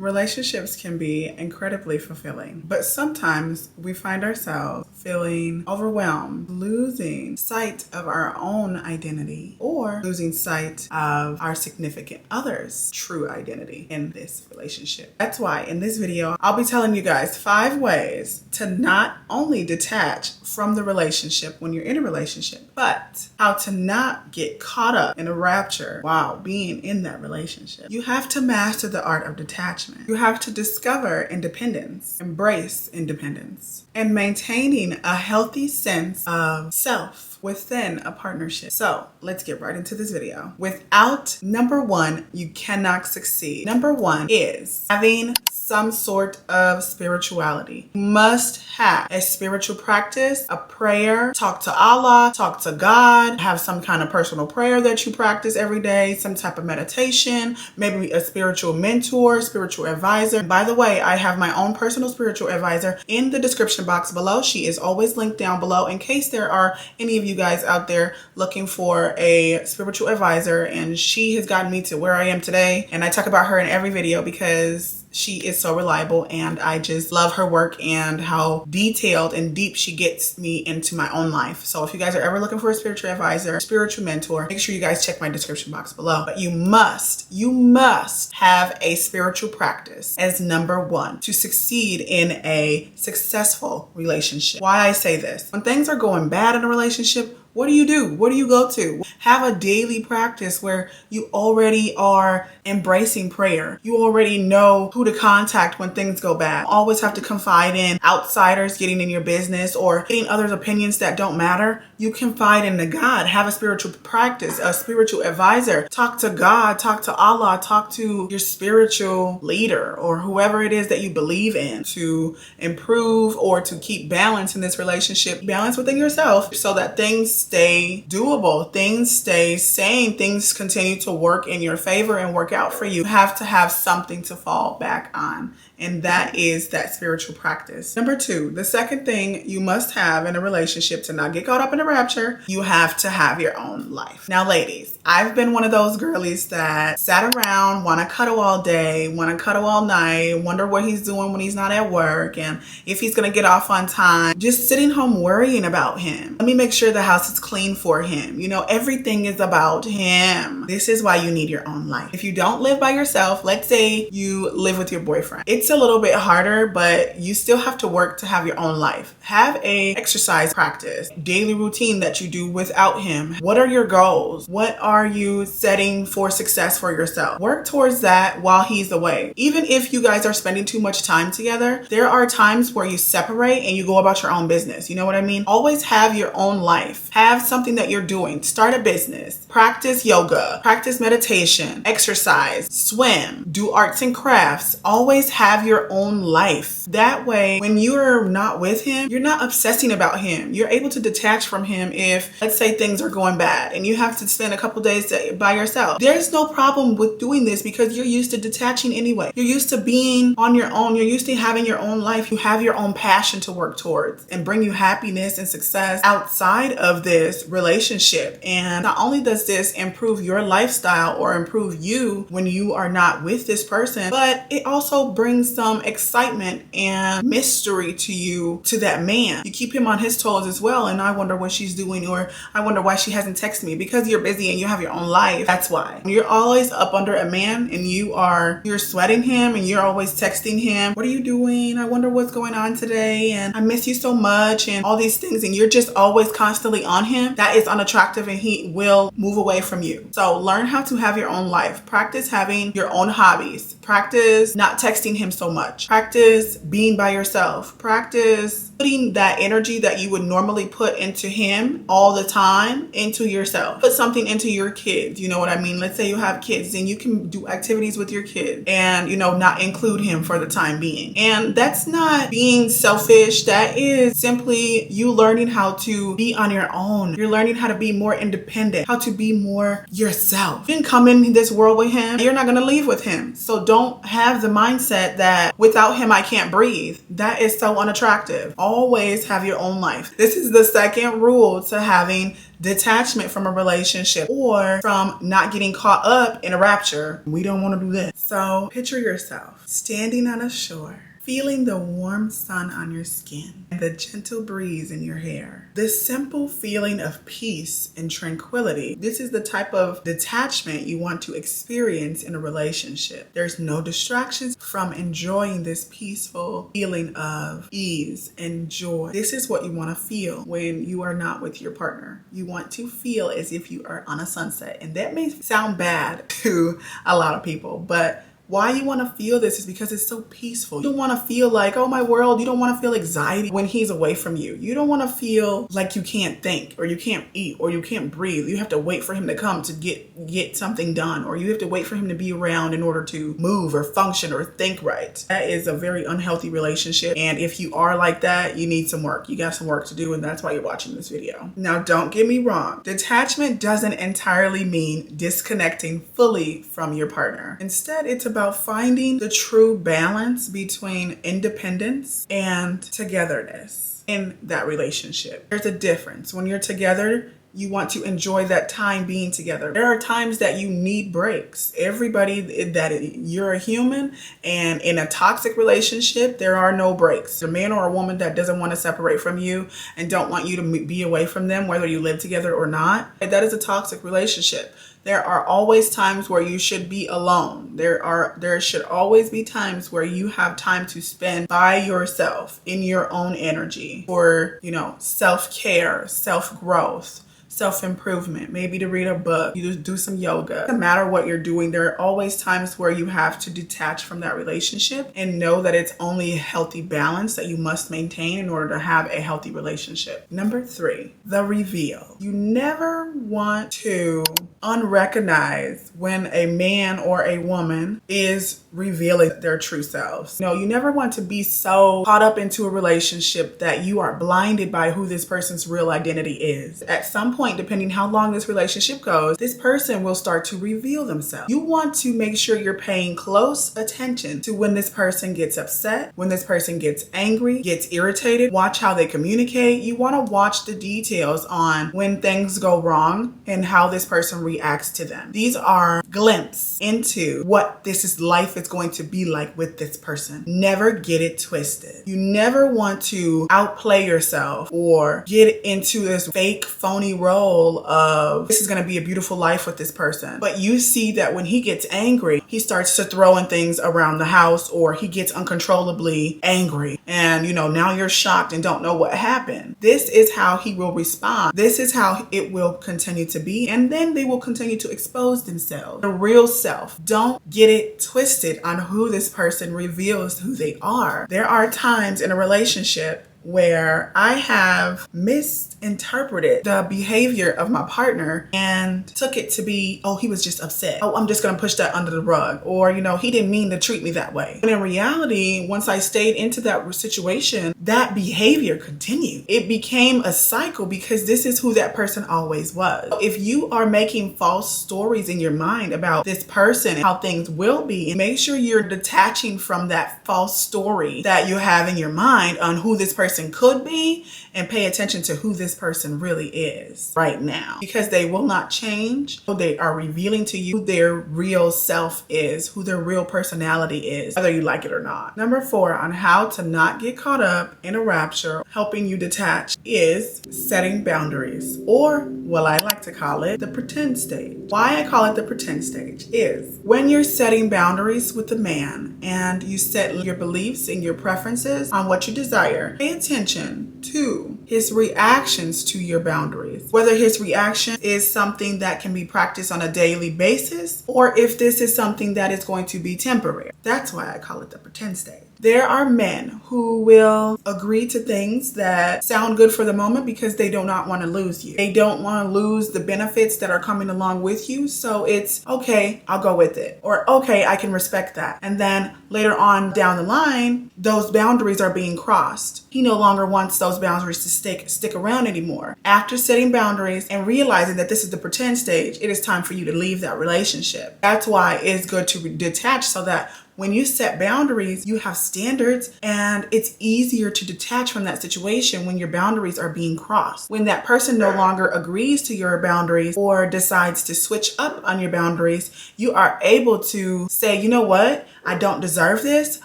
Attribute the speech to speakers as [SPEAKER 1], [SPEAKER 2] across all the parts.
[SPEAKER 1] Relationships can be incredibly fulfilling, but sometimes we find ourselves feeling overwhelmed, losing sight of our own identity, or losing sight of our significant other's true identity in this relationship. That's why in this video, I'll be telling you guys 5 ways to not only detach from the relationship when you're in a relationship, but how to not get caught up in a rapture while being in that relationship. You have to master the art of detachment. You have to discover independence, embrace independence, and maintaining a healthy sense of self within a partnership. So let's get right into this video. Without number 1, you cannot succeed. Number 1 is having some sort of spirituality. You must have a spiritual practice, a prayer, talk to Allah, talk to God, have some kind of personal prayer that you practice every day, some type of meditation, maybe a spiritual mentor, spiritual advisor. By the way, I have my own personal spiritual advisor in the description box below. She is always linked down below in case there are any of you guys out there looking for a spiritual advisor, and she has gotten me to where I am today. And I talk about her in every video because she is so reliable, and I just love her work and how detailed and deep she gets me into my own life. So if you guys are ever looking for a spiritual advisor, spiritual mentor, make sure you guys check my description box below. But you must have a spiritual practice as number 1 to succeed in a successful relationship. Why I say this: when things are going bad in a relationship, what do? Where do you go to? Have a daily practice where you already are embracing prayer. You already know who to contact when things go bad. Always have to confide in outsiders getting in your business or getting others' opinions that don't matter. You confide in God. Have a spiritual practice, a spiritual advisor. Talk to God, talk to Allah, talk to your spiritual leader or whoever it is that you believe in to improve or to keep balance in this relationship. Balance within yourself so that things stay doable, things stay sane, things continue to work in your favor and work out for you. You have to have something to fall back on, and that is that spiritual practice. Number 2, the second thing you must have in a relationship to not get caught up in a rapture, you have to have your own life. Now, ladies, I've been one of those girlies that sat around, want to cuddle all day, want to cuddle all night, wonder what he's doing when he's not at work and if he's going to get off on time, just sitting home worrying about him. Let me make sure the house is clean for him. You know, everything is about him. This is why you need your own life. If you don't live by yourself, let's say you live with your boyfriend, it's a little bit harder, but you still have to work to have your own life. Have a exercise practice, daily routine that you do without him. What are your goals? What are you setting for success for yourself? Work towards that while he's away. Even if you guys are spending too much time together, there are times where you separate and you go about your own business. You know what I mean? Always have your own life. Have something that you're doing. Start a business. Practice yoga. Practice meditation. Exercise. Swim. Do arts and crafts. Always have your own life. That way, when you're not with him, you're not obsessing about him. You're able to detach from him if, let's say, things are going bad and you have to spend a couple days by yourself. There's no problem with doing this because you're used to detaching anyway. You're used to being on your own. You're used to having your own life. You have your own passion to work towards and bring you happiness and success outside of this relationship. And not only does this improve your lifestyle or improve you when you are not with this person, but it also brings some excitement and mystery to you, to that man. You keep him on his toes as well. And I wonder what she's doing, or I wonder why she hasn't texted me, because you're busy and you have your own life. That's why. When you're always up under a man and you're sweating him and you're always texting him, what are you doing? I wonder what's going on today. And I miss you so much and all these things. And you're just always constantly on him. That is unattractive and he will move away from you. So learn how to have your own life. Practice having your own hobbies. Practice not texting him so much. Practice being by yourself. Practice putting that energy that you would normally put into him all the time into yourself. Put something into your kids. You know what I mean? Let's say you have kids and you can do activities with your kids and, not include him for the time being. And that's not being selfish. That is simply you learning how to be on your own. You're learning how to be more independent, how to be more yourself. You can come in this world with him. You're not going to leave with him. So don't have the mindset that without him, I can't breathe. That is so unattractive. Always have your own life. This is the second rule to having detachment from a relationship or from not getting caught up in a rapture. We don't want to do that. So picture yourself standing on a shore, feeling the warm sun on your skin and the gentle breeze in your hair. This simple feeling of peace and tranquility, this is the type of detachment you want to experience in a relationship. There's no distractions from enjoying this peaceful feeling of ease and joy. This is what you want to feel when you are not with your partner. You want to feel as if you are on a sunset. And that may sound bad to a lot of people, but why you want to feel this is because it's so peaceful. You don't want to feel like, oh my world, you don't want to feel anxiety when he's away from you. You don't want to feel like you can't think or you can't eat or you can't breathe. You have to wait for him to come to get something done, or you have to wait for him to be around in order to move or function or think right. That is a very unhealthy relationship. And if you are like that, you need some work. You got some work to do, and that's why you're watching this video. Now, don't get me wrong. Detachment doesn't entirely mean disconnecting fully from your partner. Instead, it's about finding the true balance between independence and togetherness in that relationship. There's a difference. When you're together, you want to enjoy that time being together. There are times that you need breaks. Everybody, that you're a human, and in a toxic relationship, there are no breaks. A man or a woman that doesn't want to separate from you and don't want you to be away from them, whether you live together or not, that is a toxic relationship. There are always times where you should be alone. There should always be times where you have time to spend by yourself in your own energy for, self-care, self-growth, self-improvement, maybe to read a book, you do some yoga. No matter what you're doing, there are always times where you have to detach from that relationship and know that it's only a healthy balance that you must maintain in order to have a healthy relationship. Number 3, the reveal. You never want to unrecognize when a man or a woman is revealing their true selves. You never want to be so caught up into a relationship that you are blinded by who this person's real identity is. At some point, depending how long this relationship goes, this person will start to reveal themselves. You want to make sure you're paying close attention to when this person gets upset, when this person gets angry, gets irritated. Watch how they communicate. You want to watch the details on when things go wrong and how this person reacts to them. These are glimpses into what life is going to be like with this person. Never get it twisted. You never want to outplay yourself or get into this fake, phony role of this is going to be a beautiful life with this person. But you see that when he gets angry, he starts to throwing things around the house, or he gets uncontrollably angry. And now you're shocked and don't know what happened. This is how he will respond. This is how it will continue to be. And then they will continue to expose themselves. The real self. Don't get it twisted on who this person reveals who they are. There are times in a relationship where I have misinterpreted the behavior of my partner and took it to be, oh, he was just upset. Oh, I'm just going to push that under the rug. Or, he didn't mean to treat me that way. But in reality, once I stayed into that situation, that behavior continued. It became a cycle because this is who that person always was. So if you are making false stories in your mind about this person and how things will be, make sure you're detaching from that false story that you have in your mind on who this person could be, and pay attention to who this person really is right now, because they will not change. They are revealing to you who their real self is, who their real personality is, whether you like it or not. Number 4 on how to not get caught up in a rapture, helping you detach, is setting boundaries, or what I like to call it, the pretend stage. Why I call it the pretend stage is when you're setting boundaries with a man and you set your beliefs and your preferences on what you desire, pay attention to his reactions to your boundaries. Whether his reaction is something that can be practiced on a daily basis, or if this is something that is going to be temporary. That's why I call it the pretend stage. There are men who will agree to things that sound good for the moment because they do not want to lose you. They don't want to lose the benefits that are coming along with you. So it's, okay, I'll go with it. Or, okay, I can respect that. And then later on down the line, those boundaries are being crossed. He no longer wants those boundaries to stick around anymore. After setting boundaries and realizing that this is the pretend stage, it is time for you to leave that relationship. That's why it's good to detach, so that When you set boundaries, you have standards, and it's easier to detach from that situation when your boundaries are being crossed. When that person no longer agrees to your boundaries or decides to switch up on your boundaries, you are able to say, you know what? I don't deserve this.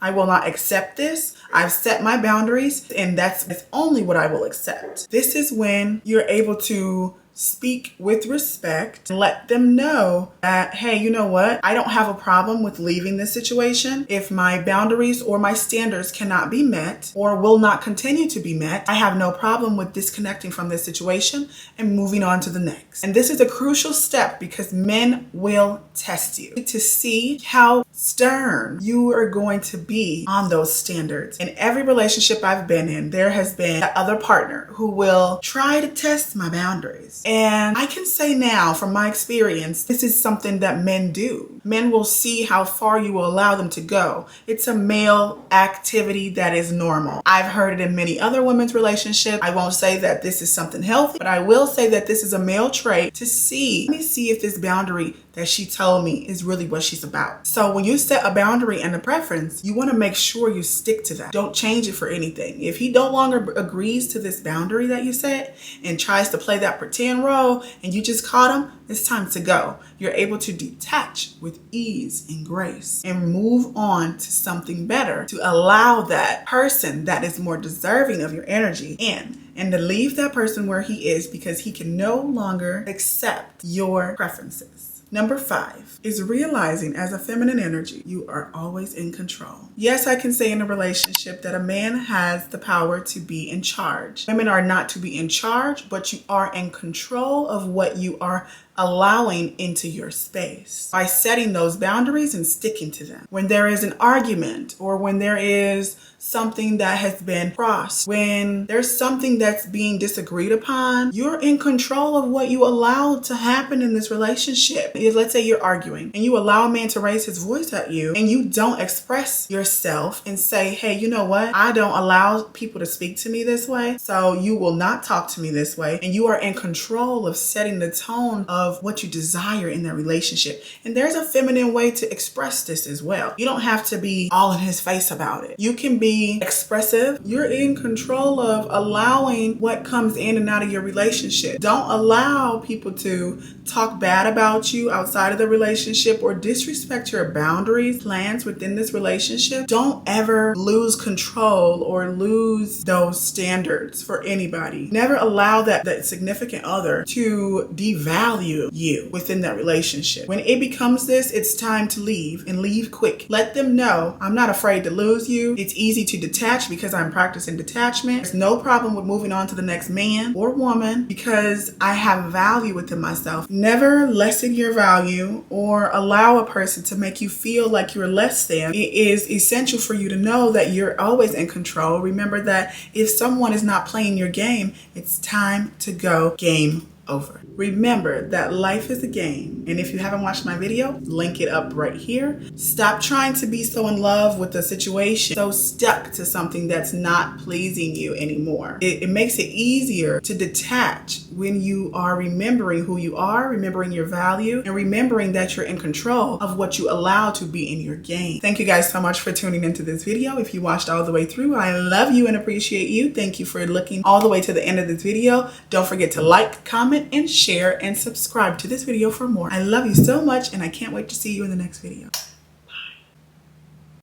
[SPEAKER 1] I will not accept this. I've set my boundaries, and that's only what I will accept. This is when you're able to speak with respect and let them know that, hey, you know what? I don't have a problem with leaving this situation. If my boundaries or my standards cannot be met or will not continue to be met, I have no problem with disconnecting from this situation and moving on to the next. And this is a crucial step because men will test you to see how stern you are going to be on those standards. In every relationship I've been in, there has been that other partner who will try to test my boundaries. And I can say now from my experience, this is something that men do. Men will see how far you will allow them to go. It's a male activity that is normal. I've heard it in many other women's relationships. I won't say that this is something healthy, but I will say that this is a male trait to see. Let me see if this boundary that she told me is really what she's about. So when you set a boundary and a preference, you want to make sure you stick to that. Don't change it for anything. If he no longer agrees to this boundary that you set and tries to play that pretend role and you just caught him, it's time to go. You're able to detach with ease and grace and move on to something better to allow that person that is more deserving of your energy in, and to leave that person where he is because he can no longer accept your preferences. Number 5 is realizing as a feminine energy, you are always in control. Yes, I can say in a relationship that a man has the power to be in charge. Women are not to be in charge, but you are in control of what you are allowing into your space by setting those boundaries and sticking to them. When there is an argument or when there is something that has been crossed, when there's something that's being disagreed upon, you're in control of what you allow to happen in this relationship. Let's say you're arguing and you allow a man to raise his voice at you and you don't express yourself and say, hey, you know what? I don't allow people to speak to me this way, so you will not talk to me this way. And you are in control of setting the tone of what you desire in that relationship. And there's a feminine way to express this as well. You don't have to be all in his face about it. You can be expressive. You're in control of allowing what comes in and out of your relationship. Don't allow people to talk bad about you outside of the relationship or disrespect your boundaries, plans within this relationship. Don't ever lose control or lose those standards for anybody. Never allow that significant other to devalue you within that relationship. When it becomes this, it's time to leave and leave quick. Let them know, I'm not afraid to lose you. It's easy to detach because I'm practicing detachment. There's no problem with moving on to the next man or woman because I have value within myself. Never lessen your value or allow a person to make you feel like you're less than. It is essential for you to know that you're always in control. Remember that if someone is not playing your game, it's time to go. Game over. Remember that life is a game. And if you haven't watched my video, link it up right here. Stop trying to be so in love with the situation, so stuck to something that's not pleasing you anymore. It makes it easier to detach when you are remembering who you are, remembering your value, and remembering that you're in control of what you allow to be in your game. Thank you guys so much for tuning into this video. If you watched all the way through, I love you and appreciate you. Thank you for looking all the way to the end of this video. Don't forget to like, comment, and share and subscribe to this video for more. I love you so much and I can't wait to see you in the next video.